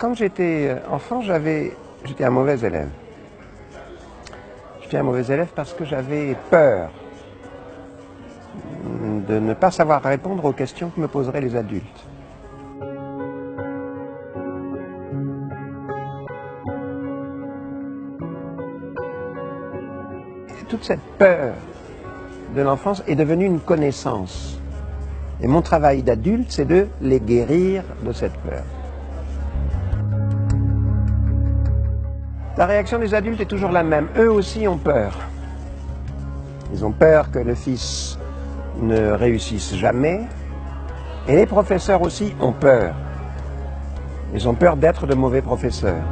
Quand j'étais enfant, j'étais un mauvais élève. J'étais un mauvais élève parce que j'avais peur de ne pas savoir répondre aux questions que me poseraient les adultes. Et toute cette peur de l'enfance est devenue une connaissance. Et mon travail d'adulte, c'est de les guérir de cette peur. La réaction des adultes est toujours la même. Eux aussi ont peur. Ils ont peur que le fils ne réussisse jamais. Et les professeurs aussi ont peur. Ils ont peur d'être de mauvais professeurs.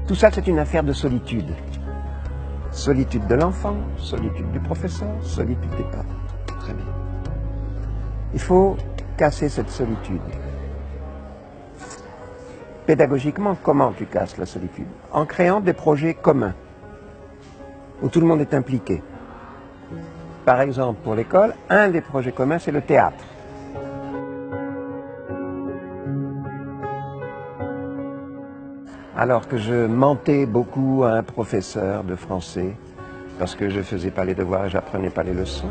Tout ça, c'est une affaire de solitude. Solitude de l'enfant, solitude du professeur, solitude des parents. Très bien. Il faut casser cette solitude. Pédagogiquement, comment tu casses la solitude? En créant des projets communs, où tout le monde est impliqué. Par exemple, pour l'école, un des projets communs, c'est le théâtre. Alors que je mentais beaucoup à un professeur de français, parce que je ne faisais pas les devoirs et j'apprenais pas les leçons,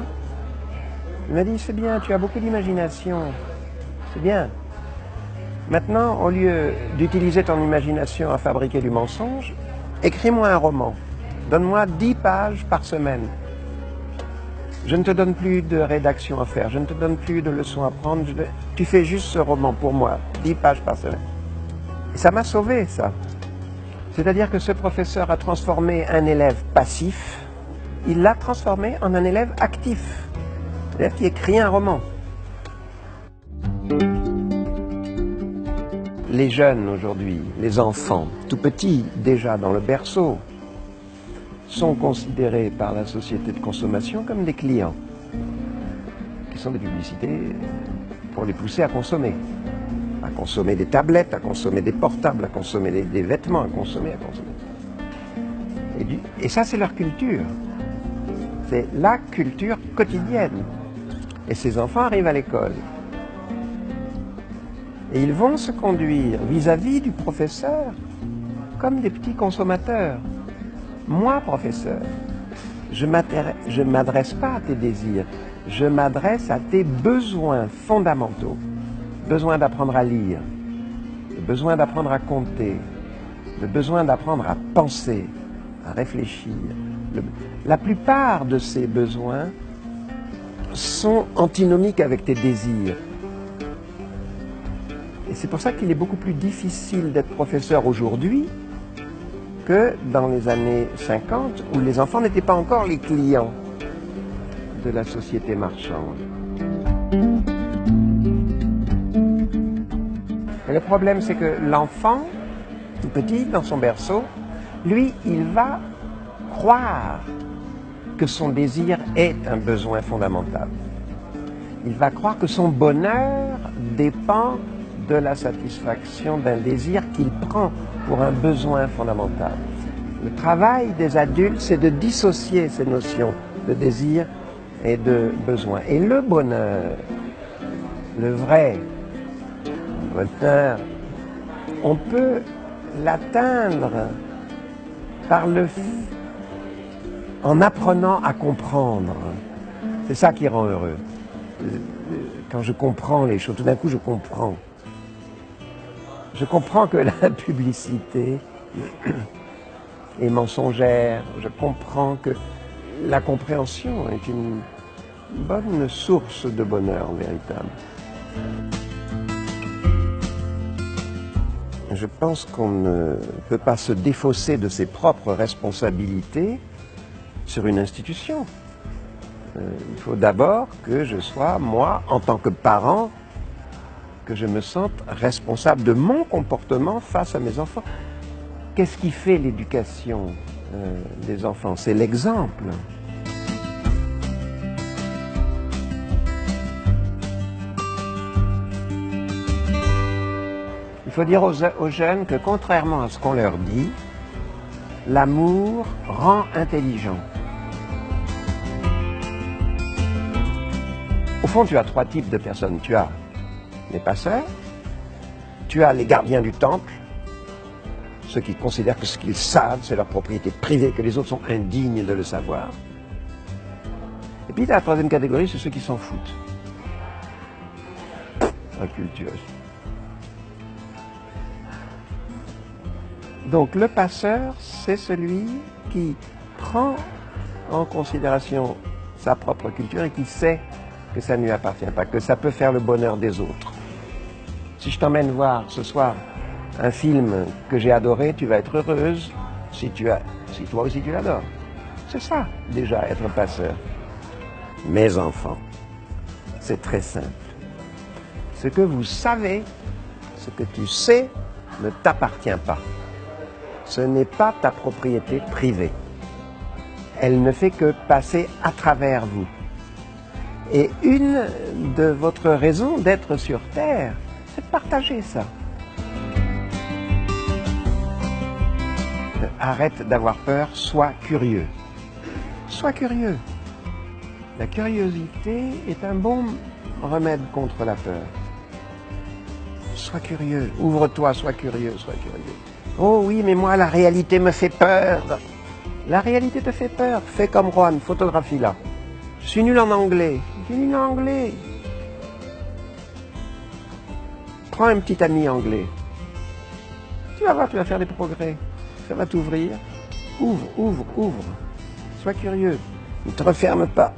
il m'a dit, c'est bien, tu as beaucoup d'imagination, c'est bien. Maintenant, au lieu d'utiliser ton imagination à fabriquer du mensonge, écris-moi un roman. Donne-moi 10 pages par semaine. Je ne te donne plus de rédaction à faire, je ne te donne plus de leçons à prendre. Tu fais juste ce roman pour moi, 10 pages par semaine. Et ça m'a sauvé, ça. C'est-à-dire que ce professeur a transformé un élève passif, il l'a transformé en un élève actif. C'est-à-dire qui écrit un roman. Les jeunes aujourd'hui, les enfants, tout petits, déjà dans le berceau, sont considérés par la société de consommation comme des clients, qui sont des publicités pour les pousser à consommer des tablettes, à consommer des portables, à consommer des vêtements, à consommer. Et ça, c'est leur culture. C'est la culture quotidienne. Et ces enfants arrivent à l'école. Et ils vont se conduire vis-à-vis du professeur comme des petits consommateurs. Moi, professeur, je ne m'adresse pas à tes désirs, je m'adresse à tes besoins fondamentaux. Le besoin d'apprendre à lire, le besoin d'apprendre à compter, le besoin d'apprendre à penser, à réfléchir. La plupart de ces besoins sont antinomiques avec tes désirs. Et c'est pour ça qu'il est beaucoup plus difficile d'être professeur aujourd'hui que dans les années 50, où les enfants n'étaient pas encore les clients de la société marchande. Et le problème, c'est que l'enfant, tout petit, dans son berceau, lui, il va croire que son désir est un besoin fondamental. Il va croire que son bonheur dépend de la satisfaction d'un désir qu'il prend pour un besoin fondamental. Le travail des adultes, c'est de dissocier ces notions de désir et de besoin. Et le bonheur, le vrai bonheur, on peut l'atteindre en apprenant à comprendre. C'est ça qui rend heureux. Quand je comprends les choses, tout d'un coup je comprends. Je comprends que la publicité est mensongère. Je comprends que la compréhension est une bonne source de bonheur véritable. Je pense qu'on ne peut pas se défausser de ses propres responsabilités sur une institution. Il faut d'abord que je sois, moi, en tant que parent, que je me sente responsable de mon comportement face à mes enfants. Qu'est-ce qui fait l'éducation des enfants? C'est l'exemple. Il faut dire aux jeunes que contrairement à ce qu'on leur dit, l'amour rend intelligent. Au fond, tu as 3 types de personnes. Tu as les passeurs. Tu as les gardiens du temple, ceux qui considèrent que ce qu'ils savent, c'est leur propriété privée, que les autres sont indignes de le savoir. Et puis la troisième catégorie, c'est ceux qui s'en foutent. Incultueux. Donc le passeur, c'est celui qui prend en considération sa propre culture et qui sait que ça ne lui appartient pas, que ça peut faire le bonheur des autres. Si je t'emmène voir ce soir un film que j'ai adoré, tu vas être heureuse si toi aussi tu l'adores. C'est ça, déjà, être passeur. Mes enfants, c'est très simple. Ce que vous savez, ce que tu sais, ne t'appartient pas. Ce n'est pas ta propriété privée. Elle ne fait que passer à travers vous. Et une de votre raison d'être sur Terre, c'est de partager ça. Arrête d'avoir peur, sois curieux. Sois curieux. La curiosité est un bon remède contre la peur. Sois curieux, ouvre-toi, sois curieux, sois curieux. Oh oui, mais moi, la réalité me fait peur. La réalité te fait peur. Fais comme Juan, photographie-la. Je suis nul en anglais. Je suis nul en anglais. Prends un petit ami anglais. Tu vas voir, tu vas faire des progrès. Ça va t'ouvrir. Ouvre, ouvre, ouvre. Sois curieux. Ne te referme pas.